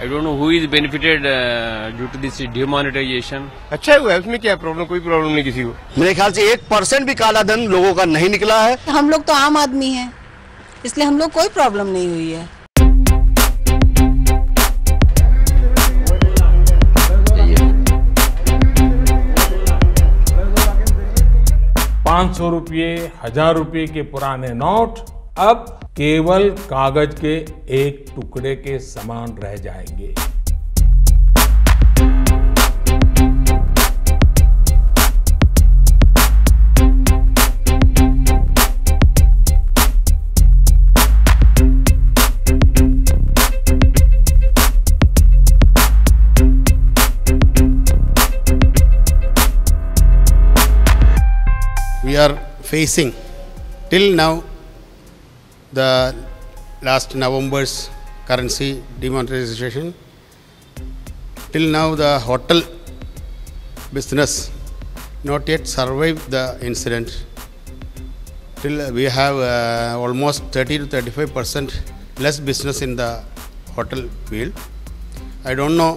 I don't know who is benefited due to this demonetization. अच्छा हुआ है, उसमें क्या प्रॉब्लम? कोई प्रॉब्लम नहीं किसी को। मेरे ख्याल से 1% भी काला धन लोगों का नहीं निकला है। हम लोग तो आम आदमी हैं, इसलिए हम लोग कोई प्रॉब्लम नहीं हुई है। 500 रुपये, 1000 रुपये के पुराने नोट अब केवल कागज के एक टुकड़े के समान रह जाएंगे। We are facing till now the last November's currency demonetization. Till now the hotel business not yet survived the incident. Till we have almost 30 to 35% less business in the hotel field. I don't know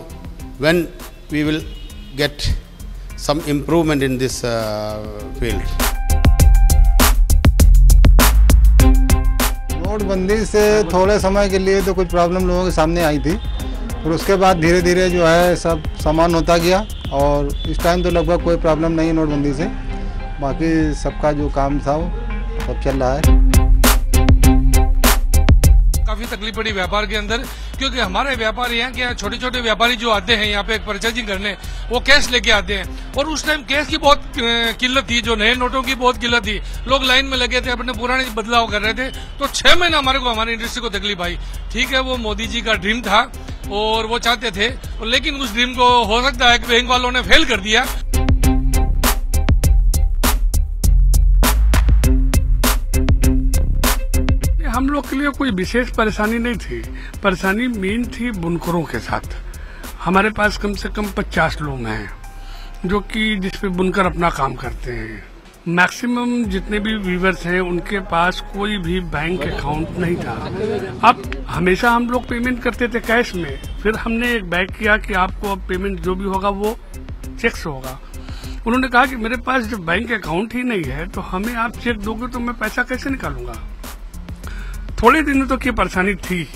when we will get some improvement in this field. नोटबंदी से थोड़े समय के लिए तो कुछ problem लोगों के सामने आई थी, और उसके बाद धीरे धीरे जो है सब सामान होता गया, और इस टाइम तो लगभग कोई प्रॉब्लम नहीं है नोटबंदी से। बाकी सबका जो काम था वो सब चल रहा है। काफी तकलीफ पड़ी व्यापार के अंदर, क्योंकि हमारे व्यापारी हैं क्या, छोटे छोटे व्यापारी जो आते हैं यहाँ पे परचेजिंग करने, वो कैश लेके आते हैं, और उस टाइम कैश की बहुत किल्लत थी, जो नए नोटों की बहुत किल्लत थी। लोग लाइन में लगे थे, अपने पुराने बदलाव कर रहे थे, तो 6 महीना हमारी इंडस्ट्री को तकलीफ आई। ठीक है, वो मोदी जी का ड्रीम था और वो चाहते थे, लेकिन उस ड्रीम को हो सकता है कि बैंक वालों ने फेल कर दिया। हम लोग के लिए कोई विशेष परेशानी नहीं थी। परेशानी मेन थी बुनकरों के साथ। हमारे पास कम से कम 50 लोग हैं जो कि जिसपे बुनकर अपना काम करते हैं। मैक्सिमम जितने भी वीवर्स हैं उनके पास कोई भी बैंक अकाउंट नहीं था। अब हमेशा हम लोग पेमेंट करते थे कैश में, फिर हमने एक बैक किया कि आपको अब पेमेंट जो भी होगा वो चेक से होगा। उन्होंने कहा कि मेरे पास जब बैंक अकाउंट ही नहीं है तो हमें आप चेक दोगे तो मैं पैसा कैसे निकालूंगा। थोड़े दिनों तक ये परेशानी थी,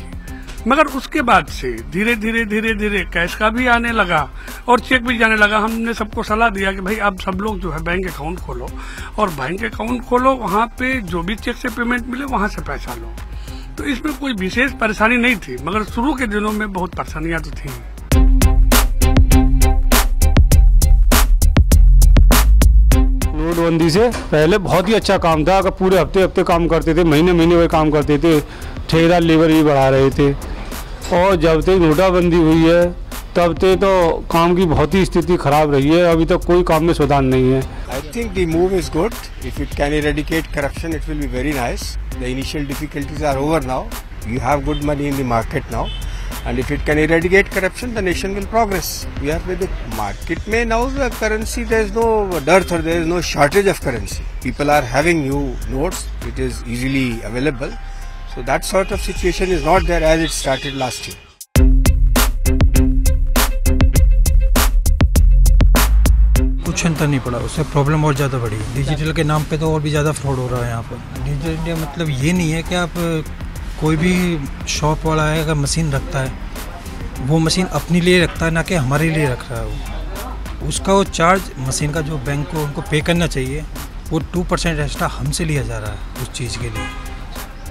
मगर उसके बाद से धीरे धीरे कैश का भी आने लगा और चेक भी जाने लगा। हमने सबको सलाह दिया कि भाई आप सब लोग जो है बैंक अकाउंट खोलो, और बैंक अकाउंट खोलो, वहाँ पे जो भी चेक से पेमेंट मिले वहाँ से पैसा लो। तो इसमें कोई विशेष परेशानी नहीं थी, मगर शुरू के दिनों में बहुत परेशानियां तो थी। नोटबंदी से पहले बहुत ही अच्छा काम था, अगर पूरे हफ्ते काम करते थे, महीने वो काम करते थे, ठेकेदार लेबर भी बढ़ा रहे थे। और जब से नोटबंदी हुई है तब से तो काम की बहुत ही स्थिति खराब रही है, अभी तक कोई काम में सुधार नहीं है। I think the move is good. If it can eradicate corruption, it will be very nice. The initial difficulties are over now. You have good money in the market now. And if it can eradicate corruption, the nation will progress. We are with the market. May now the currency, there is no dearth or there is no shortage of currency. People are having new notes. It is easily available. So that sort of situation is not there as it started last year. कुछ अंतर नहीं पड़ा, उससे problem और ज़्यादा बढ़ी। Digital के नाम पे तो और भी ज़्यादा फ्रॉड हो रहा है यहाँ पर। डिजिटल इंडिया मतलब ये नहीं है कि आप कोई भी शॉप वाला है अगर मशीन रखता है, वो मशीन अपने लिए रखता है, ना कि हमारे लिए रख रहा है। वो उसका वो चार्ज मशीन का जो बैंक को उनको पे करना चाहिए, वो 2% एक्स्ट्रा हमसे लिया जा रहा है उस चीज़ के लिए।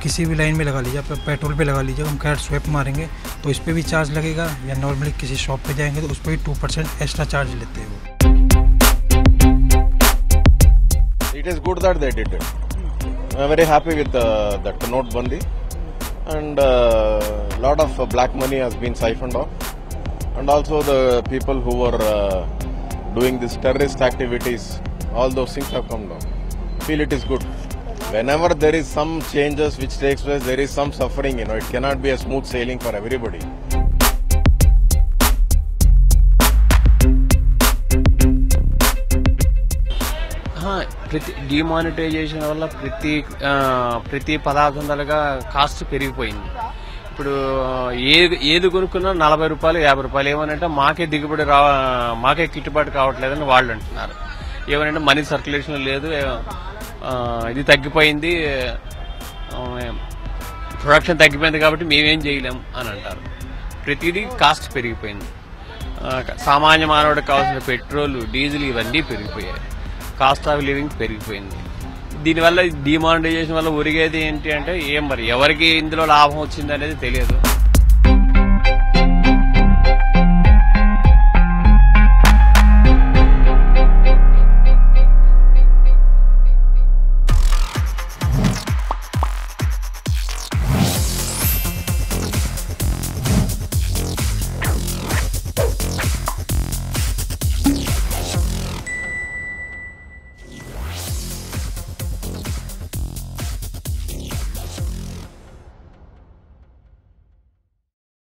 किसी भी लाइन में लगा लीजिए, आप पेट्रोल पे लगा लीजिए, हम कैश स्वैप मारेंगे तो इस पर भी चार्ज लगेगा, या नॉर्मली किसी शॉप पे जाएंगे तो उस पर भी 2% एक्स्ट्रा चार्ज लेते हैं वो। It is good that they did it. I am very happy with that notebandi, and lot of black money has been siphoned off, and also the people who were doing this terrorist activities, all those things have come down. Feel it is good. Whenever there is some changes which takes place, there is some suffering. It cannot be a smooth sailing for everybody. Demonetisation వల్ల ప్రతి పదార్థం cost పెరిగిపోయింది. ఇప్పుడు ఏది కొనుక్కున్నా 40 రూపాయలు 50 రూపాయలు. ఏమనంటే మాకే దిగుబడి మాకే గిట్టుబాటు కావట్లేదని వాళ్ళు అంటున్నారు. ఏమనంటే మనీ సర్క్యులేషన్ లేదు, ఇది తగ్గిపోయింది, ప్రొడక్షన్ తగ్గిపోయింది కాబట్టి మేమేం చేయలేం అని అంటారు. ప్రతిదీ కాస్ట్ పెరిగిపోయింది. సామాన్య మానవుడికి కావాల్సిన పెట్రోల్, డీజిల్ ఇవన్నీ పెరిగిపోయాయి. కాస్ట్ ఆఫ్ లివింగ్ పెరిగిపోయింది. దీనివల్ల డిమానిటైజేషన్ వల్ల ఒరిగేది ఏంటి అంటే మరి ఎవరికి ఇందులో లాభం వచ్చింది అనేది తెలియదు.